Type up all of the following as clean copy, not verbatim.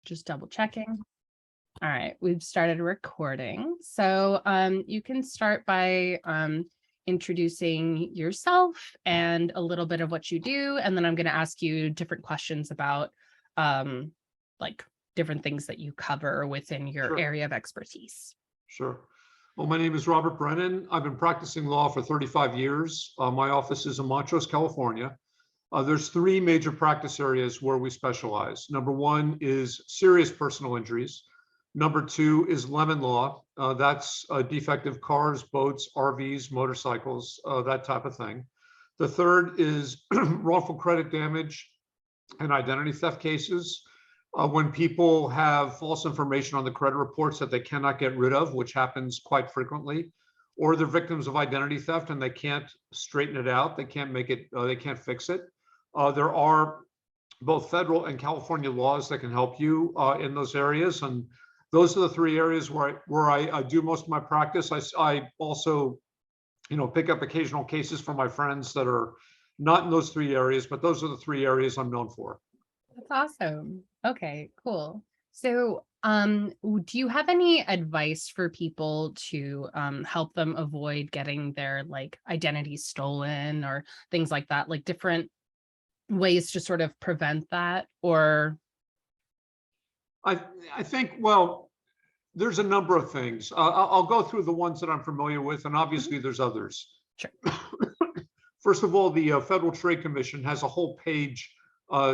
just double checking. All right, we've started recording. So you can start by introducing yourself and a little bit of what you do. And then I'm going to ask you different questions about like different things that you cover within your Sure. area of expertise. Sure. Well, my name is Robert Brennan. I've been practicing law for 35 years. My office is in Montrose, California. There's three major practice areas where we specialize. Number one is serious personal injuries. Number two is lemon law. That's defective cars, boats, RVs, motorcycles, that type of thing. The third is wrongful credit damage and identity theft cases. When people have false information on the credit reports that they cannot get rid of, which happens quite frequently, or they're victims of identity theft and they can't straighten it out, they can't make it, they can't fix it. There are both federal and California laws that can help you in those areas, and those are the three areas where I do most of my practice. I also, pick up occasional cases from my friends that are not in those three areas, but those are the three areas I'm known for. That's awesome. Okay, cool. So, do you have any advice for people to help them avoid getting their like identity stolen or things like that, like different ways to sort of prevent that? Or I think, well, there's a number of things. I'll go through the ones that I'm familiar with, and obviously there's others. Sure. First of all, the Federal Trade Commission has a whole page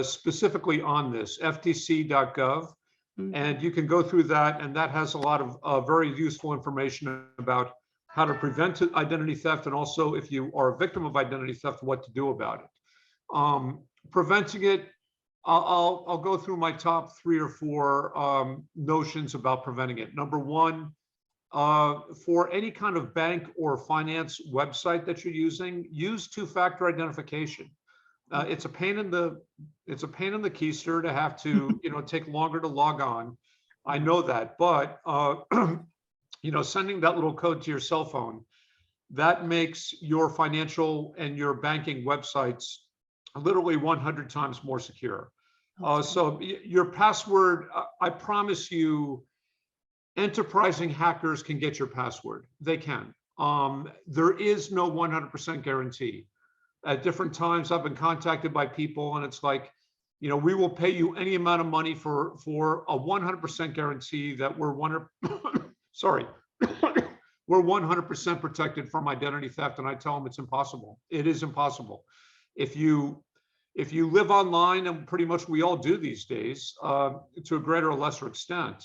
specifically on this, ftc.gov, and you can go through that, and that has a lot of very useful information about how to prevent identity theft, and also if you are a victim of identity theft, what to do about it. Preventing it, I'll go through my top 3 or 4 notions about preventing it. Number one, for any kind of bank or finance website that you're using, use two-factor identification. It's a pain in the keister to have to take longer to log on. I know that, but sending that little code to your cell phone, that makes your financial and your banking websites literally 100 times more secure. So your password, I promise you, enterprising hackers can get your password. They can. There is no 100% guarantee. At different times, I've been contacted by people, and it's like, we will pay you any amount of money for a 100% guarantee that we're sorry, we're 100% protected from identity theft. And I tell them it's impossible. It is impossible. If you live online, and pretty much we all do these days, to a greater or lesser extent,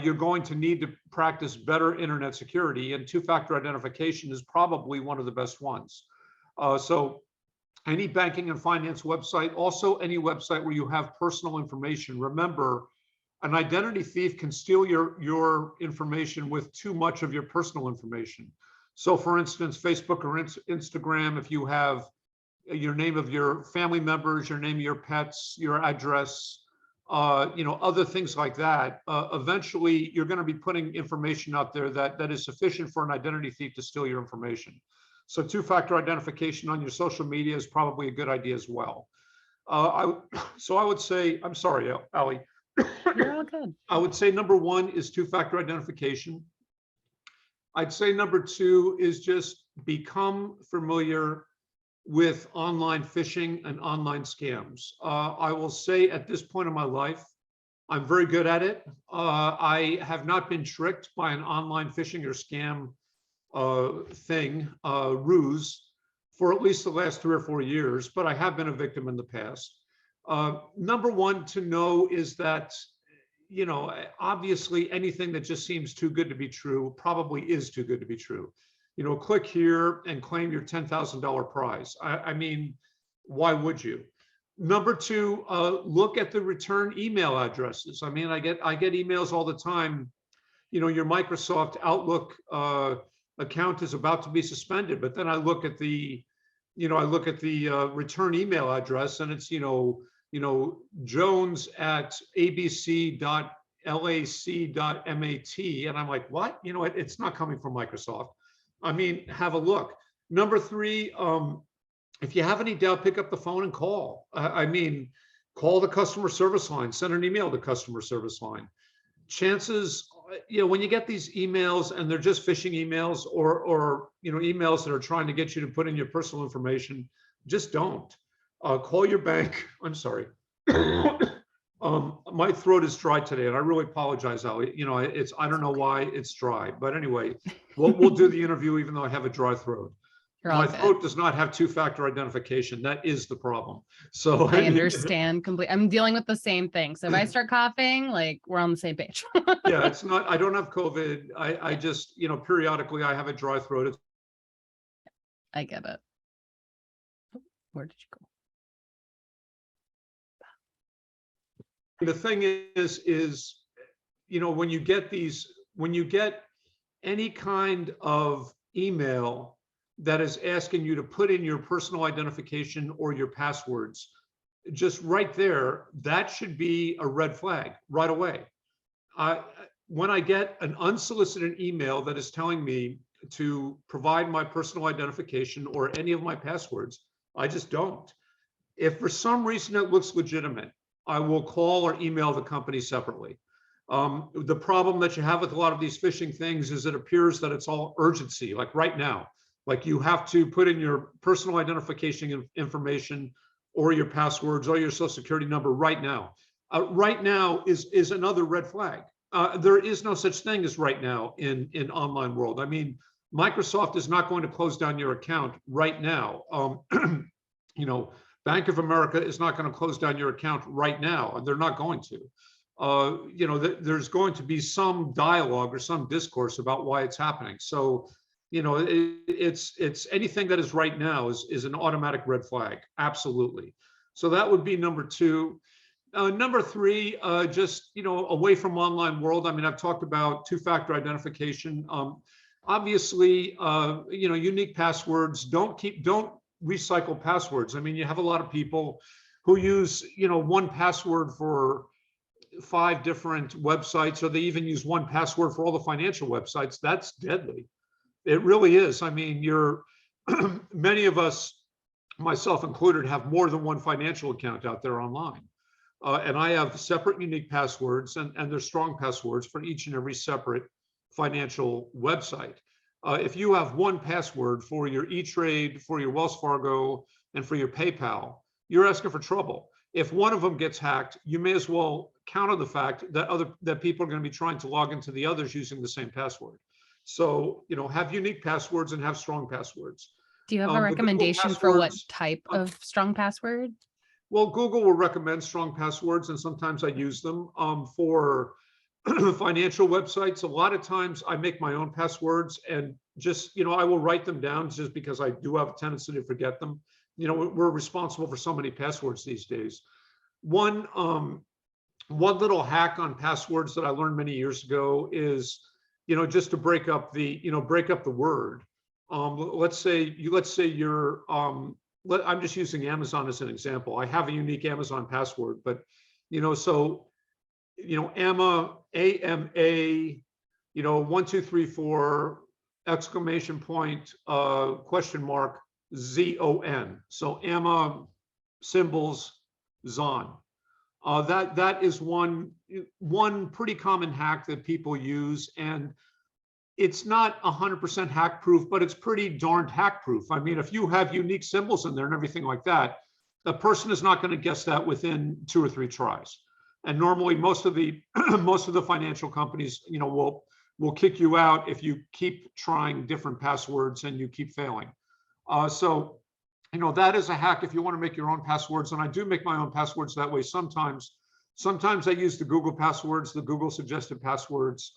you're going to need to practice better internet security, and two-factor identification is probably one of the best ones. So any banking and finance website, also any website where you have personal information. Remember, an identity thief can steal your information with too much of your personal information. So for instance, Facebook or Instagram, if you have your name of your family members, your name of your pets, your address, other things like that, eventually you're going to be putting information out there that is sufficient for an identity thief to steal your information. So two-factor identification on your social media is probably a good idea as well. So I would say, I'm sorry, Ali. You're all good. I would say number one is two-factor identification. I'd say number two is just become familiar with online phishing and online scams. I will say at this point in my life, I'm very good at it. I have not been tricked by an online phishing or scam ruse for at least the last 3 or 4 years, but I have been a victim in the past. Number one to know is that, obviously anything that just seems too good to be true probably is too good to be true. Click here and claim your $10,000 prize. I mean, why would you? Number two, look at the return email addresses. I mean, I get emails all the time. Your Microsoft Outlook account is about to be suspended, but then I look at the return email address, and it's Jones at abc.lac.mat, and I'm like, what? It's not coming from Microsoft. I mean, have a look. Number three, if you have any doubt, pick up the phone and call. I mean, Call the customer service line, send an email to customer service line. Chances, when you get these emails and they're just phishing emails or emails that are trying to get you to put in your personal information, just don't. Call your bank. I'm sorry. My throat is dry today, and I really apologize, Ali. I don't know why it's dry, but anyway, we'll do the interview even though I have a dry throat. My throat does not have two-factor identification. That is the problem. So I understand completely. I'm dealing with the same thing. So if I start coughing, like, we're on the same page. Yeah, it's not, I don't have COVID. I just, periodically I have a dry throat. I get it. Where did you go? The thing is, when you get any kind of email that is asking you to put in your personal identification or your passwords, just right there, that should be a red flag right away. When I get an unsolicited email that is telling me to provide my personal identification or any of my passwords, I just don't. If for some reason it looks legitimate, I will call or email the company separately. The problem that you have with a lot of these phishing things is it appears that it's all urgency, like right now. Like you have to put in your personal identification information or your passwords or your social security number right now. Right now is another red flag. There is no such thing as right now in online world. I mean, Microsoft is not going to close down your account right now. Bank of America is not going to close down your account right now, and they're not going to. There's going to be some dialogue or some discourse about why it's happening. So, it's anything that is right now is an automatic red flag. Absolutely. So that would be number two. Number three, just, away from online world. I mean, I've talked about two-factor identification. Obviously, unique passwords. Don't recycle passwords. I mean, you have a lot of people who use, one password for 5 different websites, or they even use one password for all the financial websites. That's deadly. It really is. I mean, many of us, myself included, have more than one financial account out there online. And I have separate unique passwords, and they're strong passwords for each and every separate financial website. If you have one password for your E-Trade, for your Wells Fargo, and for your PayPal, you're asking for trouble. If one of them gets hacked, you may as well count on the fact that people are going to be trying to log into the others using the same password. So, have unique passwords and have strong passwords. Do you have a recommendation for what type of strong password? Well, Google will recommend strong passwords, and sometimes I use them for financial websites. A lot of times I make my own passwords and just, I will write them down just because I do have a tendency to forget them. We're responsible for so many passwords these days. One little hack on passwords that I learned many years ago is, just to break up the word. Let's say you're, I'm just using Amazon as an example. I have a unique Amazon password, but, so, AMA, AMA, 1, 2, 3, 4, exclamation point, question mark, ZON. So AMA symbols ZON. That is one pretty common hack that people use, and it's not 100% hack proof, but it's pretty darned hack proof. I mean, if you have unique symbols in there and everything like that, a person is not going to guess that within 2 or 3 tries. And normally, most of the financial companies, will kick you out if you keep trying different passwords and you keep failing. So, that is a hack if you want to make your own passwords. And I do make my own passwords that way sometimes. Sometimes I use the Google passwords, the Google suggested passwords.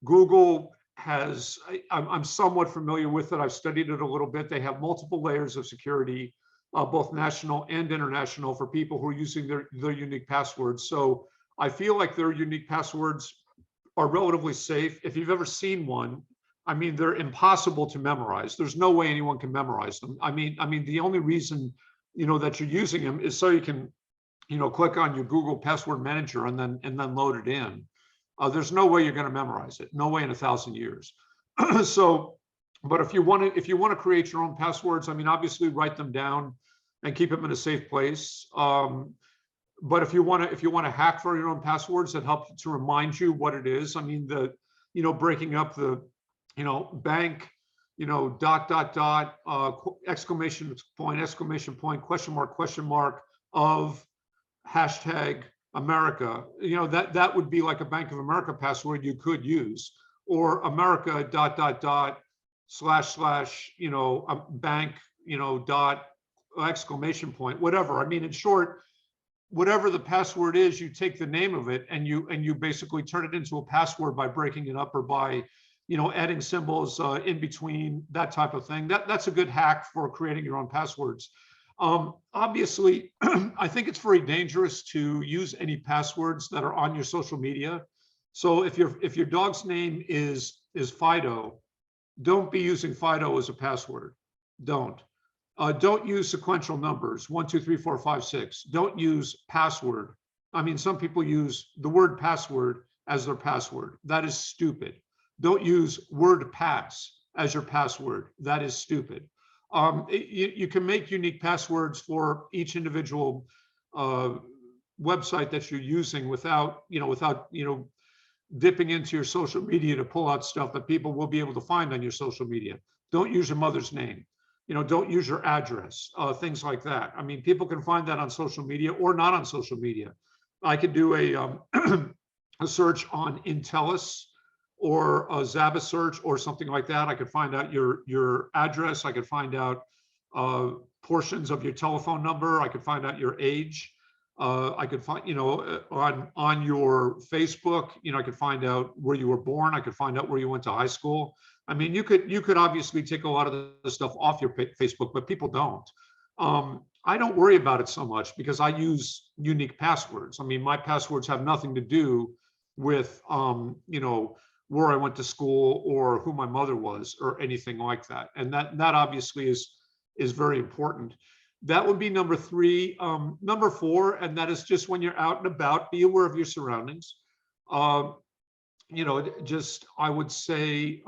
Google has, I'm somewhat familiar with it. I've studied it a little bit. They have multiple layers of security, both national and international, for people who are using their unique passwords. So I feel like their unique passwords are relatively safe. If you've ever seen one, I mean, they're impossible to memorize. There's no way anyone can memorize them. I mean, the only reason, that you're using them is so you can, click on your Google Password Manager and then load it in. There's no way you're going to memorize it. No way in 1,000 years. So, but if you want to create your own passwords, I mean, obviously write them down and keep them in a safe place. but if you want to hack for your own passwords that help to remind you what it is, I mean, breaking up the, bank, exclamation point, question mark of hashtag America, that would be like a Bank of America password you could use, or America .. / bank, dot exclamation point, whatever. I mean, in short, whatever the password is, you take the name of it and you basically turn it into a password by breaking it up or by, adding symbols in between, that type of thing. That's a good hack for creating your own passwords. Obviously, I think it's very dangerous to use any passwords that are on your social media. So if your dog's name is Fido, don't be using Fido as a password. Don't use sequential numbers, 1, 2, 3, 4, 5, 6. Don't use password. I mean, some people use the word password as their password. That is stupid. Don't use word pass as your password. That is stupid. You can make unique passwords for each individual website that you're using without dipping into your social media to pull out stuff that people will be able to find on your social media. Don't use your mother's name. Don't use your address, things like that. I mean, people can find that on social media or not on social media. I could do a search on Intellis or a Zaba search or something like that. I could find out your address. I could find out portions of your telephone number. I could find out your age. I could find, on your Facebook, I could find out where you were born. I could find out where you went to high school. I mean, you could obviously take a lot of the stuff off your Facebook, but people don't. I don't worry about it so much because I use unique passwords. I mean, my passwords have nothing to do with, where I went to school or who my mother was or anything like that. And that obviously is very important. That would be number 3. Number 4, and that is just when you're out and about, be aware of your surroundings. I would say,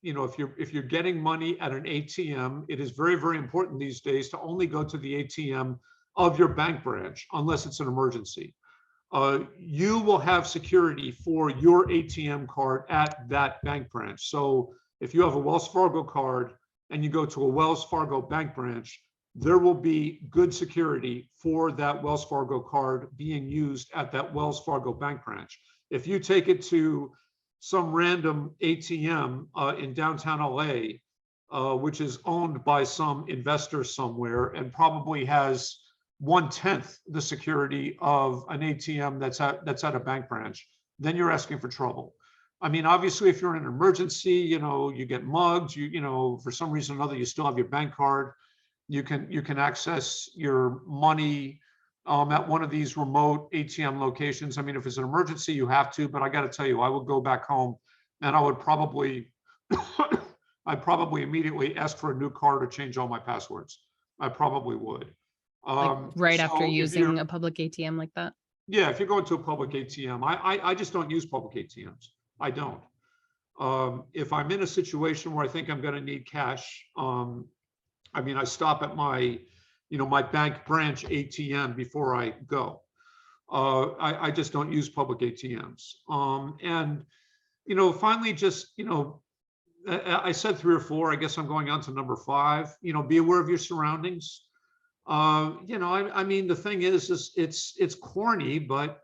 if you're getting money at an ATM, it is very, very important these days to only go to the ATM of your bank branch, unless it's an emergency. You will have security for your ATM card at that bank branch. So if you have a Wells Fargo card and you go to a Wells Fargo bank branch, there will be good security for that Wells Fargo card being used at that Wells Fargo bank branch. If you take it to some random ATM in downtown LA, which is owned by some investor somewhere and probably has 1/10 the security of an ATM that's at a bank branch, then you're asking for trouble. I mean, obviously, if you're in an emergency, you get mugged, for some reason or another, you still have your bank card. You can access your money at one of these remote ATM locations. I mean, if it's an emergency, you have to, but I got to tell you, I would go back home and I would probably, I'd probably immediately ask for a new card or change all my passwords. I probably would. Like after using a public ATM like that? Yeah, if you're going to a public ATM, I just don't use public ATMs. I don't. If I'm in a situation where I think I'm going to need cash, I stop at my bank branch ATM before I go. I just don't use public ATMs. And finally, just I said 3 or 4. I guess I'm going on to number 5. Be aware of your surroundings. The thing is it's corny, but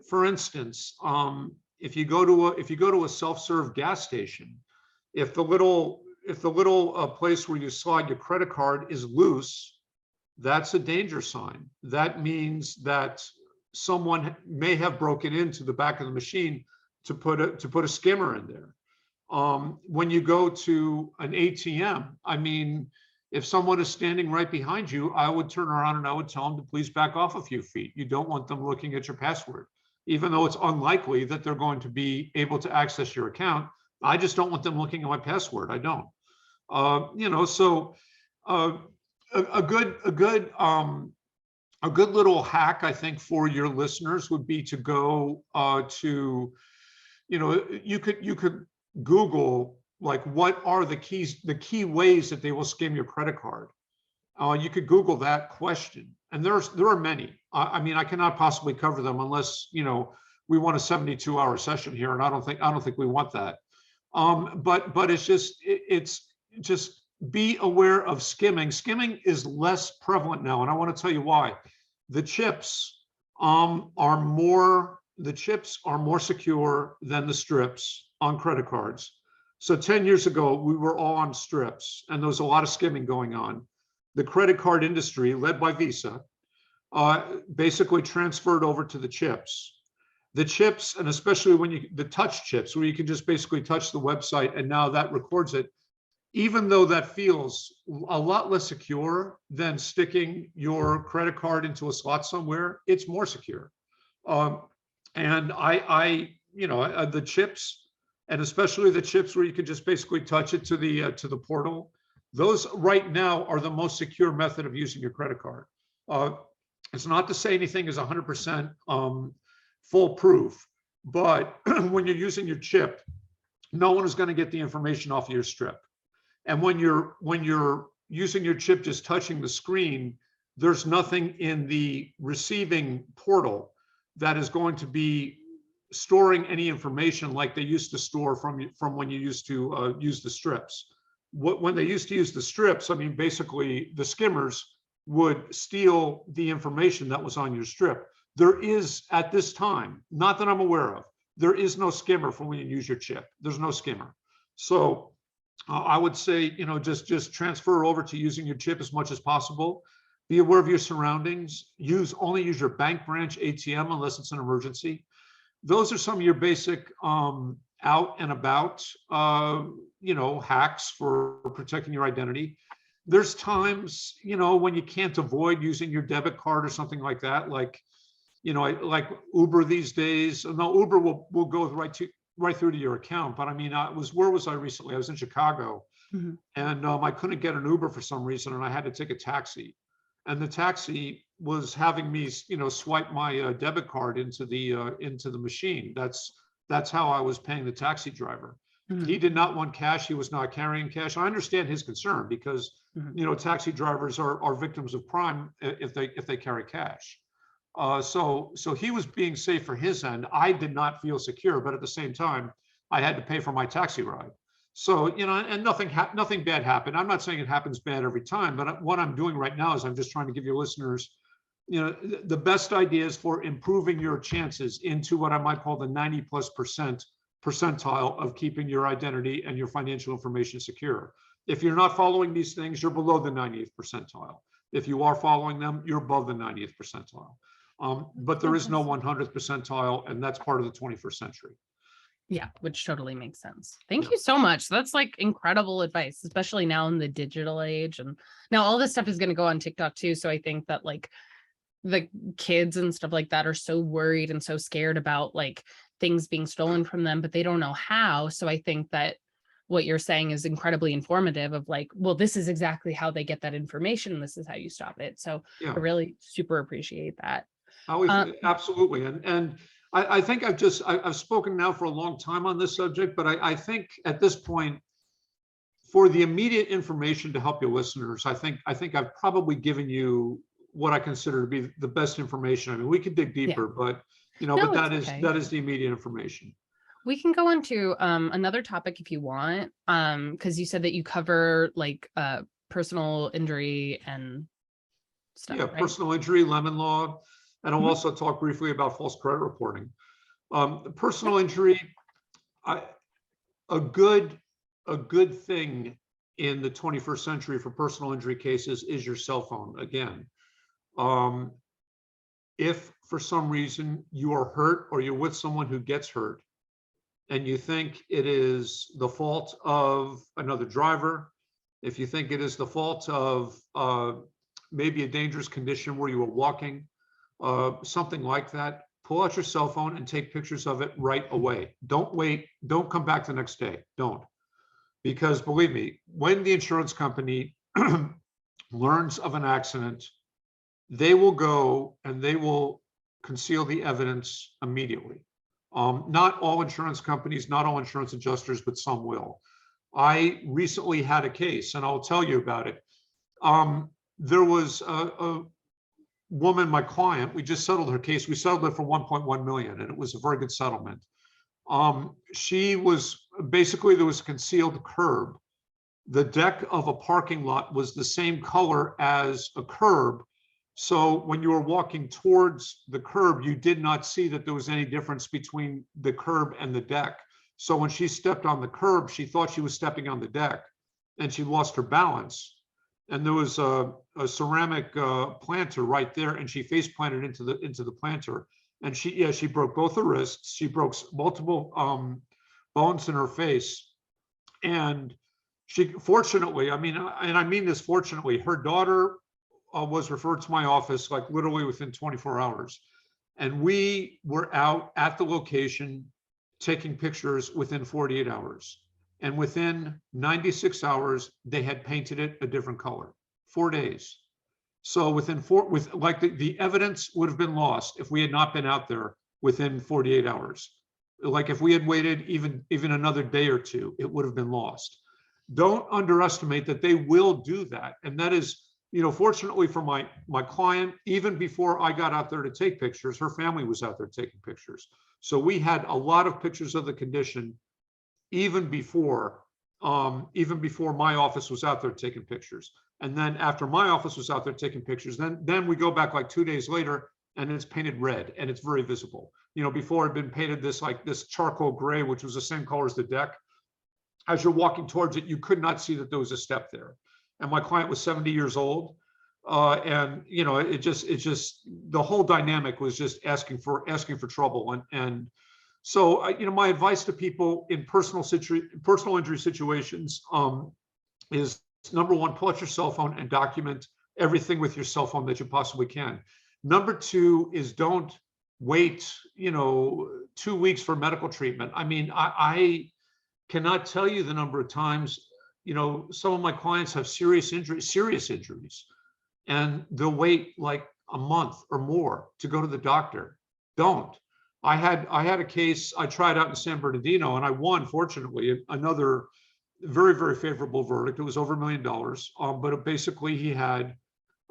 for instance, if you go to a self-serve gas station, if the little place where you slide your credit card is loose, that's a danger sign. That means that someone may have broken into the back of the machine to put a skimmer in there. When you go to an ATM, if someone is standing right behind you, I would turn around and I would tell them to please back off a few feet. You don't want them looking at your password, even though it's unlikely that they're going to be able to access your account. I just don't want them looking at my password. I don't. A good little hack, I think, for your listeners would be to go to, you could Google, like, what are the key ways that they will skim your credit card. You could Google that question and there are many. I mean, I cannot possibly cover them unless, we want a 72-hour session here, and I don't think we want that. But it's just be aware of skimming. Skimming is less prevalent now, and I want to tell you why. The chips are more secure than the strips on credit cards. So 10 years ago, we were all on strips, and there was a lot of skimming going on. The credit card industry, led by Visa, basically transferred over to the chips. The chips, and especially the touch chips, where you can just basically touch the website and now that records it, even though that feels a lot less secure than sticking your credit card into a slot somewhere, it's more secure. And the chips, and especially the chips where you can just basically touch it to the portal, those right now are the most secure method of using your credit card. It's not to say anything is 100% foolproof, but when you're using your chip, no one is going to get the information off of your strip. And when you're using your chip just touching the screen, there's nothing in the receiving portal that is going to be storing any information like they used to store from when you used to use the strips. When they used to use the strips, I mean, basically the skimmers would steal the information that was on your strip. There is, at this time, not that I'm aware of, there is no skimmer for when you use your chip. There's no skimmer. So I would say, just transfer over to using your chip as much as possible. Be aware of your surroundings. Only use your bank branch ATM unless it's an emergency. Those are some of your basic out and about, hacks for protecting your identity. There's times, when you can't avoid using your debit card or something like that, like Uber these days. No, Uber will go right through to your account. But I mean, where was I recently? I was in Chicago, and I couldn't get an Uber for some reason, and I had to take a taxi. And the taxi was having me, swipe my debit card into the machine. That's how I was paying the taxi driver. He did not want cash. He was not carrying cash. I understand his concern because taxi drivers are victims of crime if they carry cash. So he was being safe for his end. I did not feel secure, but at the same time, I had to pay for my taxi ride. So, and nothing bad happened. I'm not saying it happens bad every time, but what I'm doing right now is I'm just trying to give your listeners, the best ideas for improving your chances into what I might call the 90+% percentile of keeping your identity and your financial information secure. If you're not following these things, you're below the 90th percentile. If you are following them, you're above the 90th percentile. But there is no 100th percentile, and that's part of the 21st century. Yeah, which totally makes sense. Thank you so much. That's like incredible advice, especially now in the digital age. And now all this stuff is going to go on TikTok too. So I think that like the kids and stuff like that are so worried and so scared about like things being stolen from them, but they don't know how. So I think that what you're saying is incredibly informative of like, well, this is exactly how they get that information. This is how you stop it. So I really super appreciate that. Absolutely. And I think I've spoken now for a long time on this subject, but I think at this point, for the immediate information to help your listeners, I think I've probably given you what I consider to be the best information. I mean, we could dig deeper, but but that is the immediate information. We can go into another topic if you want, because you said that you cover like personal injury and stuff. Yeah, right? Personal injury, lemon law. And I'll also talk briefly about false credit reporting. Personal injury, a good thing in the 21st century for personal injury cases is your cell phone. Again, if for some reason you are hurt or you're with someone who gets hurt, and you think it is the fault of another driver, if you think it is the fault of maybe a dangerous condition where you were walking, something like that, pull out your cell phone and take pictures of it right away. Don't wait. Don't come back the next day. Don't. Because believe me, when the insurance company learns of an accident, they will go and they will conceal the evidence immediately. Not all insurance companies, not all insurance adjusters, but some will. I recently had a case, and I'll tell you about it. There was woman, my client, we just settled her case. We settled it for 1.1 million, and it was a very good settlement. She was basically, there was a concealed curb. The deck of a parking lot was the same color as a curb. So when you were walking towards the curb, you did not see that there was any difference between the curb and the deck. So when she stepped on the curb, she thought she was stepping on the deck, and she lost her balance. And there was a ceramic planter right there, and she face planted into the planter. And she broke both her wrists. She broke multiple bones in her face. And she, fortunately, I mean, and I mean this fortunately, her daughter was referred to my office like literally within 24 hours. And we were out at the location taking pictures within 48 hours. And within 96 hours, they had painted it a different color, 4 days. So within the evidence would have been lost if we had not been out there within 48 hours. Like if we had waited even another day or two, it would have been lost. Don't underestimate that they will do that. And that is, fortunately for my client, even before I got out there to take pictures, her family was out there taking pictures. So we had a lot of pictures of the condition even before my office was out there taking pictures. And then after my office was out there taking pictures, then we go back like 2 days later, and it's painted red, and it's very visible. Before it had been painted this charcoal gray, which was the same color as the deck. As you're walking towards it, you could not see that there was a step there. And my client was 70 years old. And it just the whole dynamic was just asking for trouble. And so, my advice to people in personal injury situations is, number one, pull out your cell phone and document everything with your cell phone that you possibly can. Number two is don't wait, 2 weeks for medical treatment. I mean, I cannot tell you the number of times, some of my clients have serious injuries, and they'll wait like a month or more to go to the doctor. Don't. I had a case I tried out in San Bernardino, and I won, fortunately, another very, very favorable verdict. It was over $1 million, but basically he had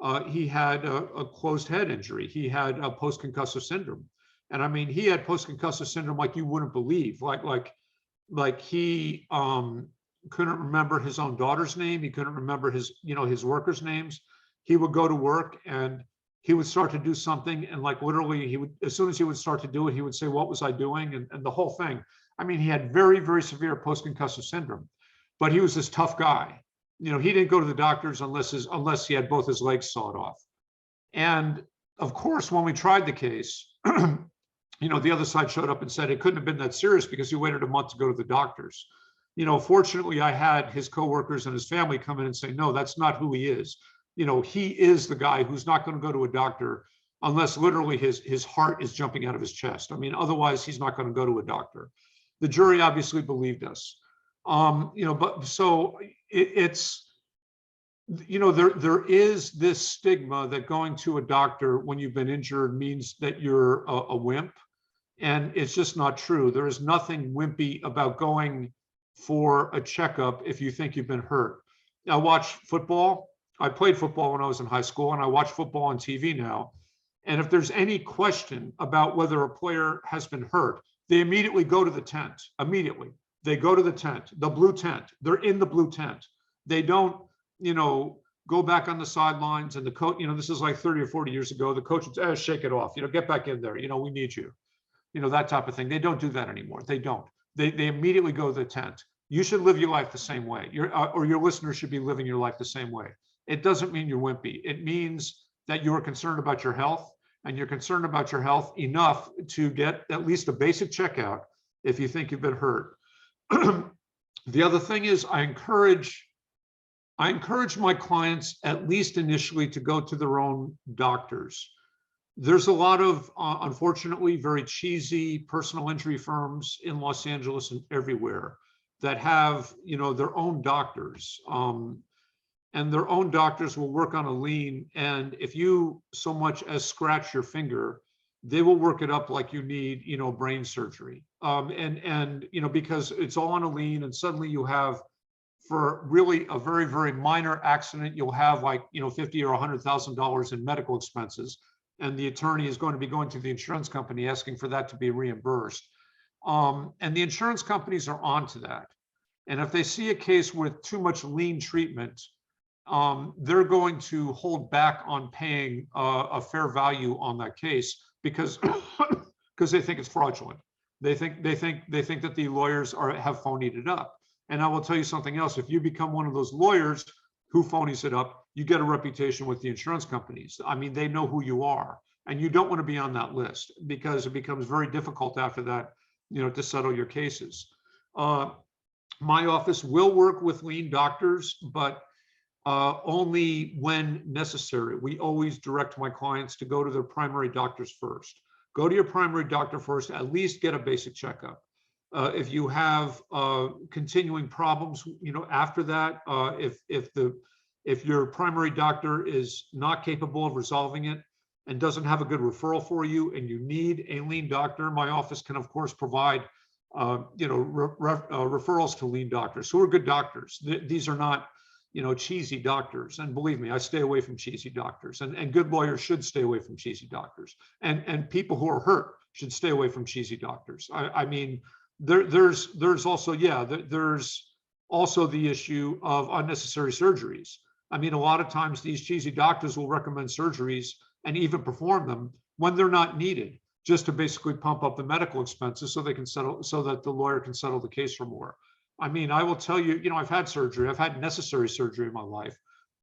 a closed head injury. He had a post-concussive syndrome, and I mean, he had post-concussive syndrome like you wouldn't believe. Like he couldn't remember his own daughter's name. He couldn't remember his workers' names. He would go to work and he would start to do something, and like literally as soon as he would start to do it, he would say, "What was I doing?" And the whole thing. I mean, he had very, very severe post-concussive syndrome, but he was this tough guy. He didn't go to the doctors unless he had both his legs sawed off. And of course, when we tried the case, the other side showed up and said it couldn't have been that serious because he waited a month to go to the doctors. Fortunately, I had his coworkers and his family come in and say, no, that's not who he is. He is the guy who's not going to go to a doctor unless literally his heart is jumping out of his chest. I mean, otherwise he's not going to go to a doctor. The jury obviously believed us. But so it's, there is this stigma that going to a doctor when you've been injured means that you're a wimp. And it's just not true. There is nothing wimpy about going for a checkup if you think you've been hurt. I watch football. I played football when I was in high school, and I watch football on TV now. And if there's any question about whether a player has been hurt, they immediately go to the tent. Immediately. They go to the tent, the blue tent. They're in the blue tent. They don't, go back on the sidelines, and the coach, this is like 30 or 40 years ago, the coach would say, shake it off, get back in there, we need you. That type of thing. They don't do that anymore. They don't. They immediately go to the tent. You should live your life the same way. Or your listeners should be living your life the same way. It doesn't mean you're wimpy. It means that you are concerned about your health, and you're concerned about your health enough to get at least a basic checkout if you think you've been hurt. The other thing is, I encourage my clients, at least initially, to go to their own doctors. There's a lot of, unfortunately, very cheesy personal injury firms in Los Angeles and everywhere that have, their own doctors. And their own doctors will work on a lien. And if you so much as scratch your finger, they will work it up like you need, brain surgery. Because it's all on a lien, and suddenly you have for really a very, very minor accident, you'll have like, $50 or $100,000 in medical expenses. And the attorney is going to be going to the insurance company asking for that to be reimbursed. And the insurance companies are onto that. And if they see a case with too much lien treatment, they're going to hold back on paying a fair value on that case because because they think it's fraudulent. They think that the lawyers have phonied it up. And I will tell you something else. If you become one of those lawyers who phonies it up, you get a reputation with the insurance companies. I mean, they know who you are, and you don't want to be on that list because it becomes very difficult after that, to settle your cases. My office will work with lien doctors, but only when necessary. We always direct my clients to go to their primary doctors first. Go to your primary doctor first, at least get a basic checkup. If you have continuing problems, after that, if your primary doctor is not capable of resolving it and doesn't have a good referral for you, and you need a lien doctor, my office can of course provide referrals to lien doctors who are good doctors. These are not cheesy doctors. And believe me, I stay away from cheesy doctors, and good lawyers should stay away from cheesy doctors, and people who are hurt should stay away from cheesy doctors. I mean, there's also the issue of unnecessary surgeries. I mean, a lot of times these cheesy doctors will recommend surgeries and even perform them when they're not needed, just to basically pump up the medical expenses so that the lawyer can settle the case for more. I mean, I will tell you, I've had surgery. I've had necessary surgery in my life.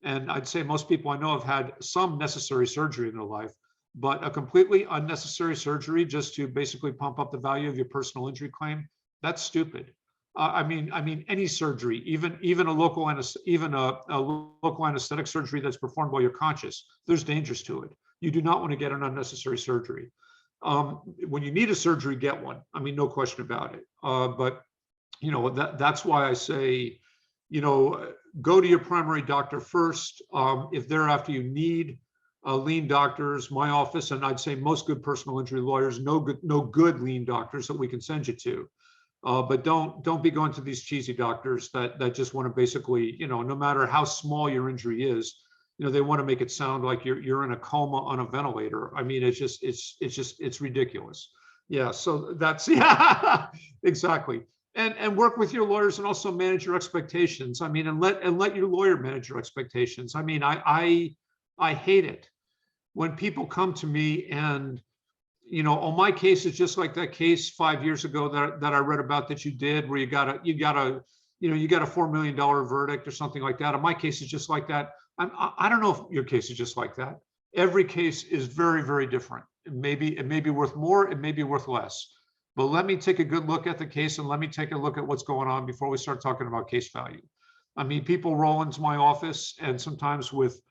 And I'd say most people I know have had some necessary surgery in their life, but a completely unnecessary surgery just to basically pump up the value of your personal injury claim, that's stupid. I mean, any surgery, even a local anesthetic surgery that's performed while you're conscious, there's dangers to it. You do not want to get an unnecessary surgery. When you need a surgery, get one. I mean, no question about it. But that's why I say, go to your primary doctor first. If thereafter you need lien doctors, my office, and I'd say most good personal injury lawyers, no good lien doctors that we can send you to. But don't be going to these cheesy doctors that just want to basically, no matter how small your injury is, they want to make it sound like you're in a coma on a ventilator. I mean, it's ridiculous. Yeah. So that's, yeah, exactly. And work with your lawyers and also manage your expectations. I mean, and let your lawyer manage your expectations. I mean, I hate it when people come to me and, oh, my case is just like that case 5 years ago that I read about that you did, where you got a $4 million verdict or something like that. And my case is just like that. I don't know if your case is just like that. Every case is very, very different. It may be worth more, it may be worth less. But let me take a good look at the case, and let me take a look at what's going on before we start talking about case value. I mean, people roll into my office, and sometimes with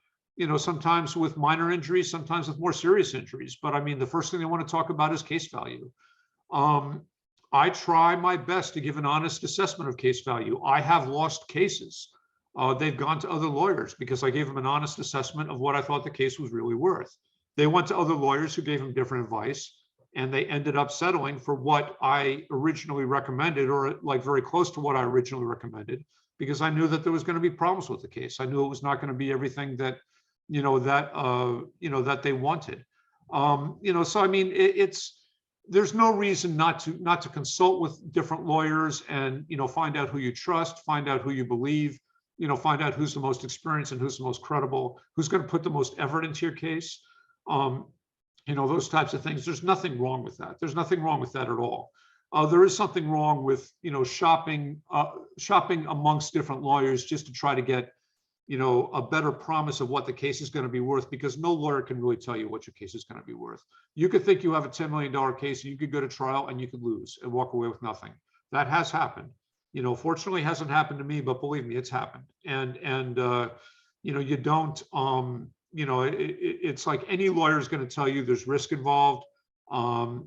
minor injuries, sometimes with more serious injuries. But I mean, the first thing they want to talk about is case value. I try my best to give an honest assessment of case value. I have lost cases. They've gone to other lawyers because I gave them an honest assessment of what I thought the case was really worth. They went to other lawyers who gave them different advice, and they ended up settling for what I originally recommended, or like very close to what I originally recommended, because I knew that there was going to be problems with the case. I knew it was not going to be everything that that they wanted. So I mean, there's no reason not to consult with different lawyers and find out who you trust, find out who you believe, find out who's the most experienced and who's the most credible, who's going to put the most effort into your case. Those types of things. There's nothing wrong with that. There's nothing wrong with that at all. There is something wrong with shopping amongst different lawyers just to try to get a better promise of what the case is going to be worth, because no lawyer can really tell you what your case is going to be worth. You could think you have a $10 million case and you could go to trial and you could lose and walk away with nothing. That has happened. Fortunately, it hasn't happened to me, but believe me, it's happened. And you don't. It's like any lawyer is going to tell you there's risk involved. I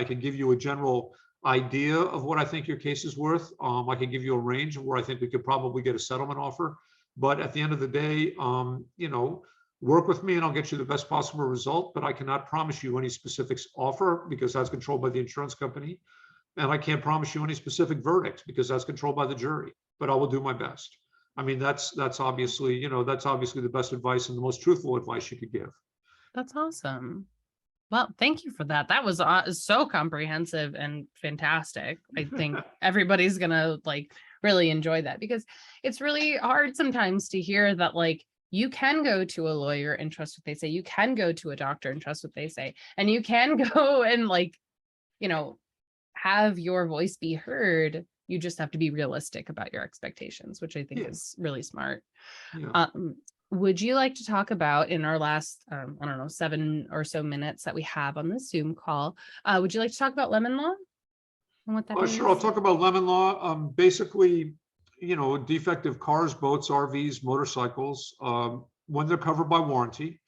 can give you a general idea of what I think your case is worth. I can give you a range of where I think we could probably get a settlement offer. But at the end of the day, work with me and I'll get you the best possible result. But I cannot promise you any specific offer because that's controlled by the insurance company. And I can't promise you any specific verdict because that's controlled by the jury, but I will do my best. I mean, that's obviously, that's obviously the best advice and the most truthful advice you could give. That's awesome. Well, thank you for that. That was so comprehensive and fantastic. I think everybody's gonna like really enjoy that, because it's really hard sometimes to hear that like you can go to a lawyer and trust what they say. You can go to a doctor and trust what they say, and you can go and like, have your voice be heard. You just have to be realistic about your expectations, which I think is really smart. Yeah. Would you like to talk about, in our last, I don't know, 7 or so minutes that we have on the Zoom call, would you like to talk about lemon law and what that is? Sure, I'll talk about lemon law. Basically, defective cars, boats, RVs, motorcycles, when they're covered by warranty,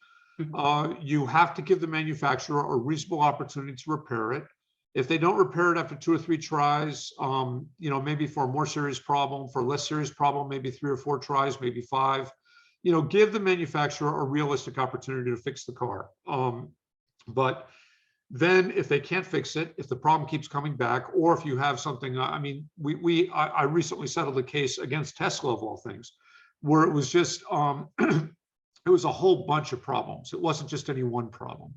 you have to give the manufacturer a reasonable opportunity to repair it. If they don't repair it after 2 or 3 tries, maybe for a more serious problem, for a less serious problem, maybe 3 or 4 tries, maybe 5. Give the manufacturer a realistic opportunity to fix the car. But then if they can't fix it, if the problem keeps coming back, or if you have something, I recently settled a case against Tesla of all things, where it was just, it was a whole bunch of problems. It wasn't just any one problem.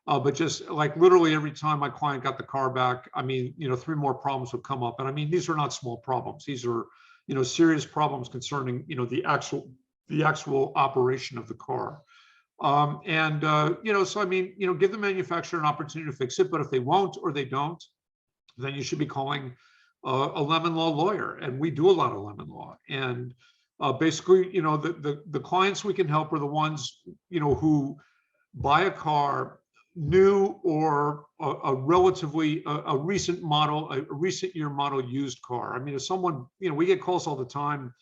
But just like literally every time my client got the car back, 3 more problems would come up. And these are not small problems. These are, serious problems concerning, the actual operation of the car. So give the manufacturer an opportunity to fix it, but if they won't or they don't, then you should be calling a lemon law lawyer. And we do a lot of lemon law. And basically, the clients we can help are the ones, who buy a car new or a relatively a recent model, a recent year model used car. If someone, we get calls all the time,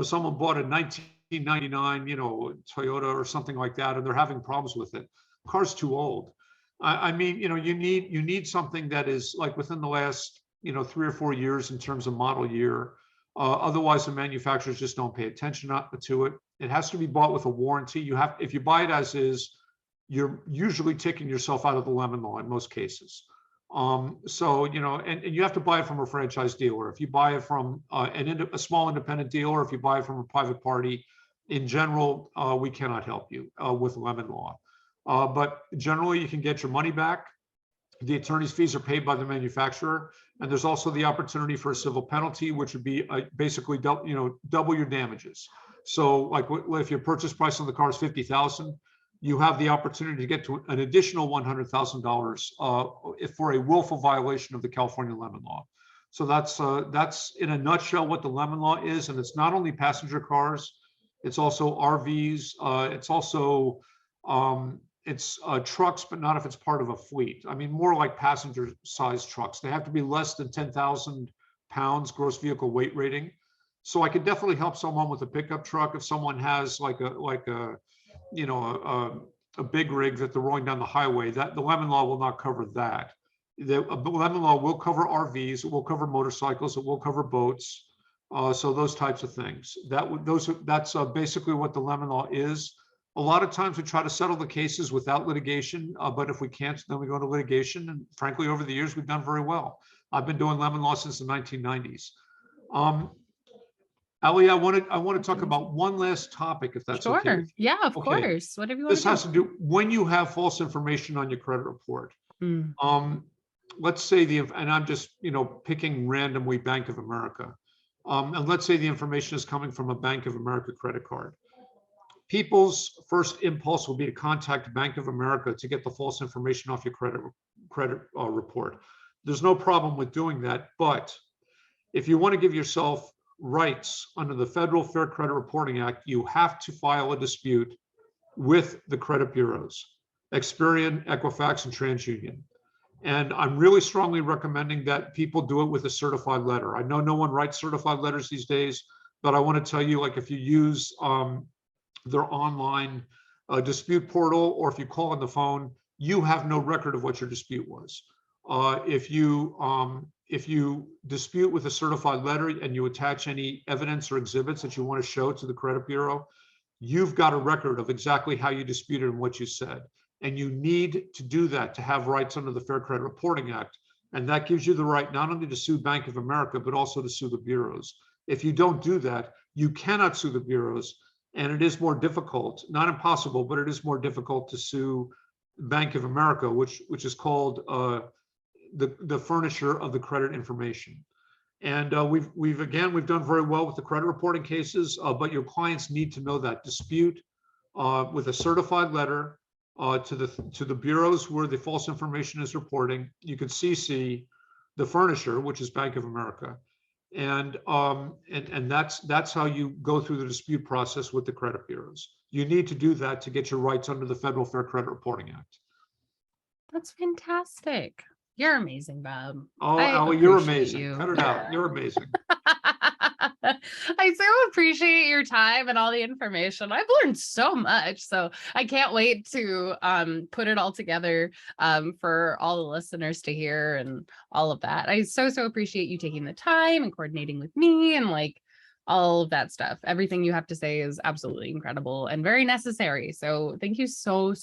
someone bought a 1999, Toyota or something like that, and they're having problems with it. The car's too old. You need something that is like within the last, 3 or 4 years in terms of model year. Otherwise, the manufacturers just don't pay attention to it. It has to be bought with a warranty. If you buy it as is, you're usually taking yourself out of the lemon law in most cases. And you have to buy it from a franchise dealer. If you buy it from a small independent dealer, if you buy it from a private party, in general, we cannot help you with lemon law. But generally, you can get your money back. The attorney's fees are paid by the manufacturer, and there's also the opportunity for a civil penalty, which would be basically double your damages. So, like if your purchase price on the car is $50,000, you have the opportunity to get to an additional $100,000 for a willful violation of the California lemon law. So that's in a nutshell what the lemon law is, and it's not only passenger cars, it's also RVs, it's also trucks, but not if it's part of a fleet. More like passenger-sized trucks. They have to be less than 10,000 pounds gross vehicle weight rating. So I could definitely help someone with a pickup truck if someone has like a big rig that they're rolling down the highway. That the lemon law will not cover that. The lemon law will cover RVs, it will cover motorcycles, it will cover boats. So those types of things. That's basically what the lemon law is. A lot of times we try to settle the cases without litigation, but if we can't, then we go into litigation. And frankly, over the years, we've done very well. I've been doing lemon law since the 1990s. Ali, I want to talk about one last topic, if that's okay. Sure. Yeah, of course. Whatever you want This has to do when you have false information on your credit report. Let's say and I'm just picking randomly Bank of America, and let's say the information is coming from a Bank of America credit card. People's first impulse will be to contact Bank of America to get the false information off your credit report. There's no problem with doing that, but if you want to give yourself rights under the Federal Fair Credit Reporting Act, you have to file a dispute with the credit bureaus, Experian, Equifax, and TransUnion. And I'm really strongly recommending that people do it with a certified letter. I know no one writes certified letters these days, but I want to tell you, like if you use their online dispute portal, or if you call on the phone, you have no record of what your dispute was. If you dispute with a certified letter and you attach any evidence or exhibits that you want to show to the credit bureau, you've got a record of exactly how you disputed and what you said. And you need to do that to have rights under the Fair Credit Reporting Act. And that gives you the right not only to sue Bank of America, but also to sue the bureaus. If you don't do that, you cannot sue the bureaus. And it is more difficult, not impossible, but it is more difficult to sue Bank of America, which is called the furnisher of the credit information. And we've done very well with the credit reporting cases, but your clients need to know that. Dispute with a certified letter to the bureaus where the false information is reporting. You can CC the furnisher, which is Bank of America, and that's how you go through the dispute process with the credit bureaus. You need to do that to get your rights under the Federal Fair Credit Reporting Act. That's fantastic. You're amazing, Bob. Oh, I Ali, you're appreciate amazing. you. Cut it out. You're amazing. I so appreciate your time and all the information. I've learned so much, so I can't wait to put it all together for all the listeners to hear and all of that. I so appreciate you taking the time and coordinating with me and like all of that stuff. Everything you have to say is absolutely incredible and very necessary. So thank you so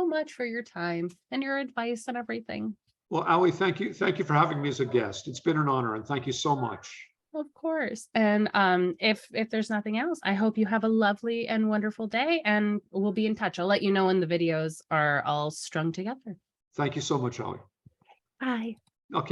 much for your time and your advice and everything. Well, Ali, thank you. Thank you for having me as a guest. It's been an honor, and thank you so much. Of course. And if there's nothing else, I hope you have a lovely and wonderful day, and we'll be in touch. I'll let you know when the videos are all strung together. Thank you so much, Ali. Bye. Okay.